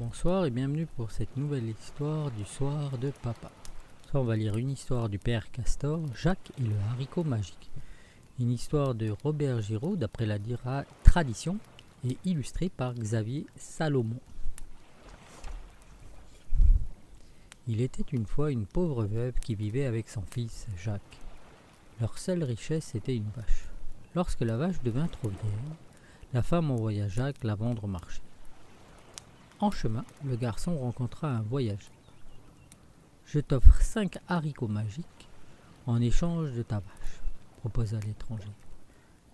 Bonsoir et bienvenue pour cette nouvelle histoire du soir de papa. Ce soir, on va lire une histoire du père Castor, Jacques et le haricot magique. Une histoire de Robert Giraud d'après la tradition et illustrée par Xavier Salomon. Il était une fois une pauvre veuve qui vivait avec son fils Jacques. Leur seule richesse était une vache. Lorsque la vache devint trop vieille, la femme envoya Jacques la vendre au marché. En chemin, le garçon rencontra un voyageur. « Je t'offre 5 haricots magiques en échange de ta vache, » proposa l'étranger.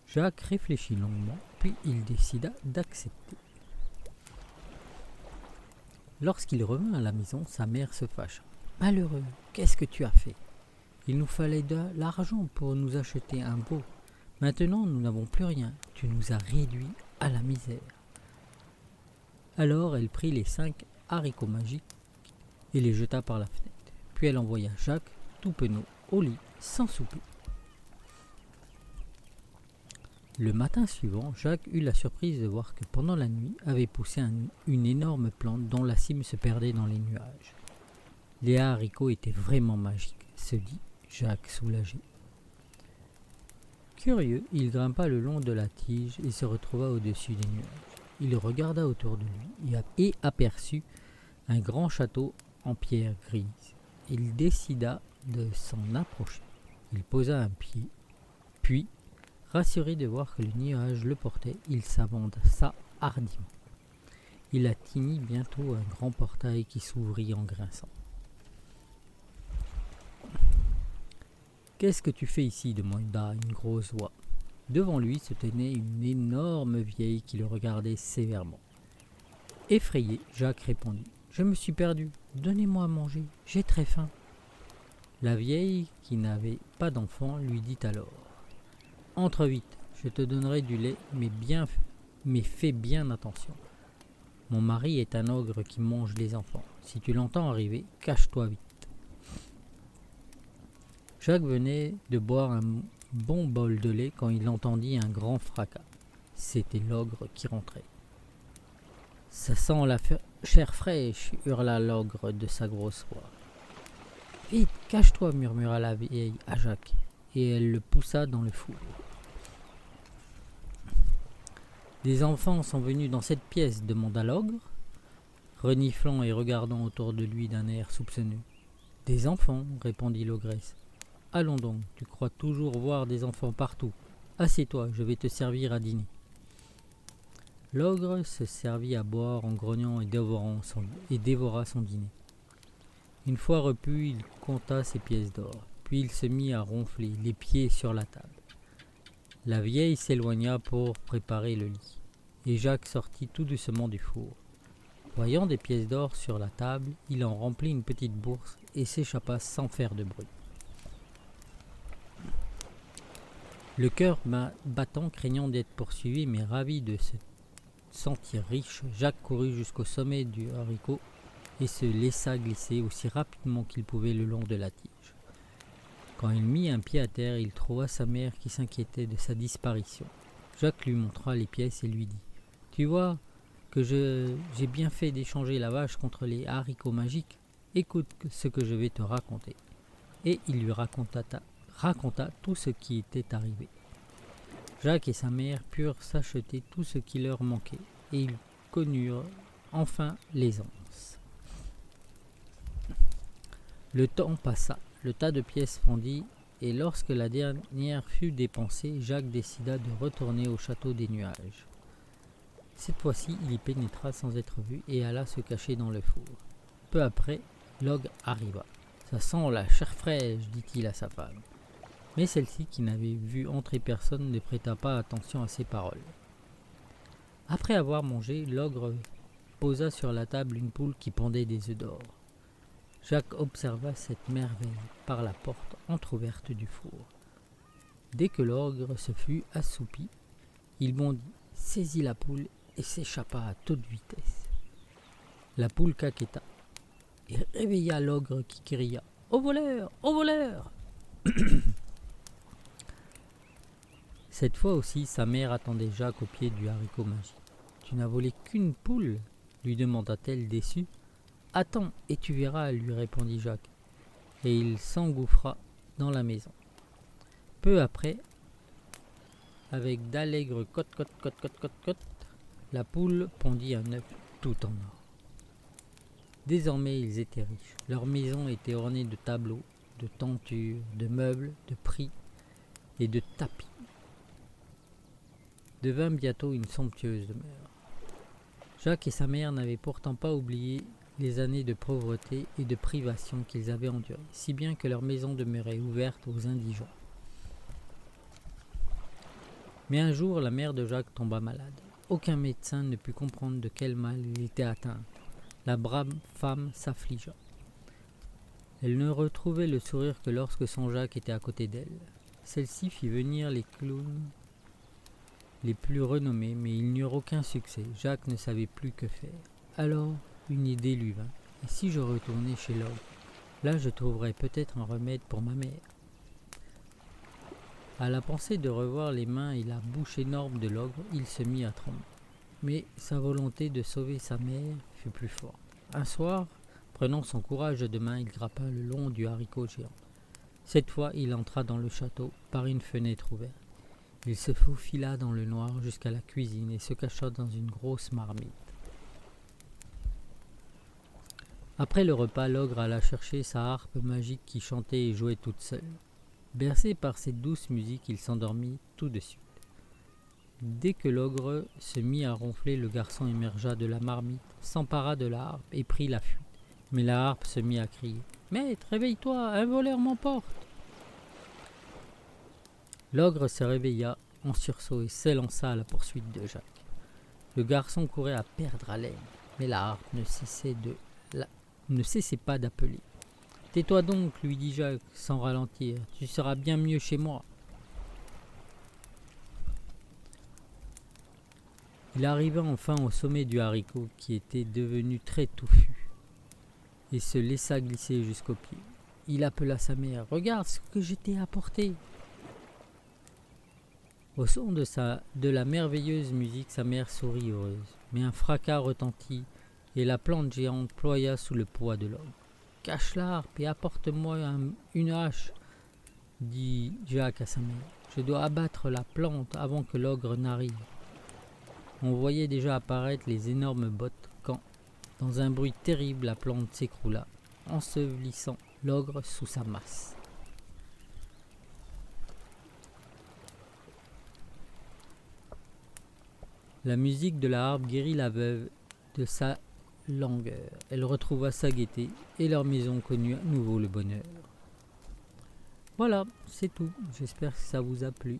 Jacques réfléchit longuement, puis il décida d'accepter. Lorsqu'il revint à la maison, sa mère se fâcha. « Malheureux, qu'est-ce que tu as fait ? Il nous fallait de l'argent pour nous acheter un veau. Maintenant, nous n'avons plus rien. Tu nous as réduits à la misère. » Alors elle prit les 5 haricots magiques et les jeta par la fenêtre. Puis elle envoya Jacques, tout penaud, au lit, sans souper. Le matin suivant, Jacques eut la surprise de voir que pendant la nuit avait poussé une énorme plante dont la cime se perdait dans les nuages. Les haricots étaient vraiment magiques, se dit Jacques soulagé. Curieux, il grimpa le long de la tige et se retrouva au-dessus des nuages. Il regarda autour de lui et aperçut un grand château en pierre grise. Il décida de s'en approcher. Il posa un pied, puis, rassuré de voir que le nuage le portait, il s'avança hardiment. Il atteignit bientôt un grand portail qui s'ouvrit en grinçant. « Qu'est-ce que tu fais ici » demanda une grosse voix. Devant lui se tenait une énorme vieille qui le regardait sévèrement. Effrayé, Jacques répondit « Je me suis perdu, donnez-moi à manger, j'ai très faim. » La vieille, qui n'avait pas d'enfant, lui dit alors « Entre vite, je te donnerai du lait, mais fais bien attention. Mon mari est un ogre qui mange les enfants. Si tu l'entends arriver, cache-toi vite. » Jacques venait de boire un bon bol de lait quand il entendit un grand fracas. C'était l'ogre qui rentrait. « Ça sent la chair fraîche » hurla l'ogre de sa grosse voix. « Vite, cache-toi » murmura la vieille à Jacques, et elle le poussa dans le four. « Des enfants sont venus dans cette pièce » demanda l'ogre, reniflant et regardant autour de lui d'un air soupçonneux. « Des enfants » répondit l'ogresse. « Allons donc, tu crois toujours voir des enfants partout. Assieds-toi, je vais te servir à dîner. » L'ogre se servit à boire en grognant et dévora son dîner. Une fois repu, il compta ses pièces d'or, puis il se mit à ronfler, les pieds sur la table. La vieille s'éloigna pour préparer le lit, et Jacques sortit tout doucement du four. Voyant des pièces d'or sur la table, il en remplit une petite bourse et s'échappa sans faire de bruit. Le cœur battant, craignant d'être poursuivi, mais ravi de se sentir riche, Jacques courut jusqu'au sommet du haricot et se laissa glisser aussi rapidement qu'il pouvait le long de la tige. Quand il mit un pied à terre, il trouva sa mère qui s'inquiétait de sa disparition. Jacques lui montra les pièces et lui dit « Tu vois que j'ai bien fait d'échanger la vache contre les haricots magiques. Écoute ce que je vais te raconter. » Et il lui raconta tout ce qui était arrivé. Jacques et sa mère purent s'acheter tout ce qui leur manquait, et ils connurent enfin l'aisance. Le temps passa, le tas de pièces fondit, et lorsque la dernière fut dépensée, Jacques décida de retourner au château des nuages. Cette fois-ci, il y pénétra sans être vu et alla se cacher dans le four. Peu après, l'ogre arriva. « Ça sent la chair fraîche » dit-il à sa femme. Mais celle-ci, qui n'avait vu entrer personne, ne prêta pas attention à ses paroles. Après avoir mangé, l'ogre posa sur la table une poule qui pendait des œufs d'or. Jacques observa cette merveille par la porte entr'ouverte du four. Dès que l'ogre se fut assoupi, il bondit, saisit la poule et s'échappa à toute vitesse. La poule caqueta et réveilla l'ogre qui cria « Au voleur ! Au voleur !» Cette fois aussi, sa mère attendait Jacques au pied du haricot magique. « Tu n'as volé qu'une poule ?» lui demanda-t-elle déçue. Attends, et tu verras, lui répondit Jacques, et il s'engouffra dans la maison. Peu après, avec d'allègres cote, la poule pondit un œuf tout en or. Désormais, ils étaient riches. Leur maison était ornée de tableaux, de tentures, de meubles, de prix et de tapis. Devint bientôt une somptueuse demeure. Jacques et sa mère n'avaient pourtant pas oublié les années de pauvreté et de privation qu'ils avaient endurées, si bien que leur maison demeurait ouverte aux indigents. Mais un jour, la mère de Jacques tomba malade. Aucun médecin ne put comprendre de quel mal il était atteint. La brave femme s'affligea. Elle ne retrouvait le sourire que lorsque son Jacques était à côté d'elle. Celle-ci fit venir les clowns les plus renommés, mais ils n'eurent aucun succès. Jacques ne savait plus que faire. Alors, une idée lui vint. Et si je retournais chez l'ogre? Là, je trouverais peut-être un remède pour ma mère. À la pensée de revoir les mains et la bouche énorme de l'ogre, il se mit à trembler. Mais sa volonté de sauver sa mère fut plus forte. Un soir, prenant son courage de main, il grimpa le long du haricot géant. Cette fois, il entra dans le château par une fenêtre ouverte. Il se faufila dans le noir jusqu'à la cuisine et se cacha dans une grosse marmite. Après le repas, l'ogre alla chercher sa harpe magique qui chantait et jouait toute seule. Bercé par cette douce musique, il s'endormit tout de suite. Dès que l'ogre se mit à ronfler, le garçon émergea de la marmite, s'empara de la harpe et prit la fuite. Mais la harpe se mit à crier « Maître, réveille-toi, un voleur m'emporte !» L'ogre se réveilla en sursaut et s'élança à la poursuite de Jacques. Le garçon courait à perdre haleine, mais la harpe ne cessait pas d'appeler. « Tais-toi donc, lui dit Jacques sans ralentir, tu seras bien mieux chez moi. » Il arriva enfin au sommet du haricot qui était devenu très touffu et se laissa glisser jusqu'aux pieds. Il appela sa mère. « Regarde ce que je t'ai apporté !» Au son de la merveilleuse musique, sa mère sourit heureuse. Mais un fracas retentit et la plante géante ploya sous le poids de l'ogre. « Cache la harpe et apporte-moi une hache, dit Jacques à sa mère. Je dois abattre la plante avant que l'ogre n'arrive. On voyait déjà apparaître les énormes bottes quand, dans un bruit terrible, la plante s'écroula, ensevelissant l'ogre sous sa masse. La musique de la harpe guérit la veuve de sa langueur. Elle retrouva sa gaieté et leur maison connut à nouveau le bonheur. Voilà, c'est tout. J'espère que ça vous a plu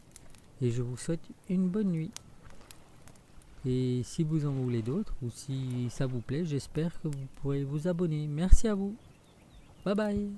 et je vous souhaite une bonne nuit. Et si vous en voulez d'autres ou si ça vous plaît, j'espère que vous pourrez vous abonner. Merci à vous. Bye bye.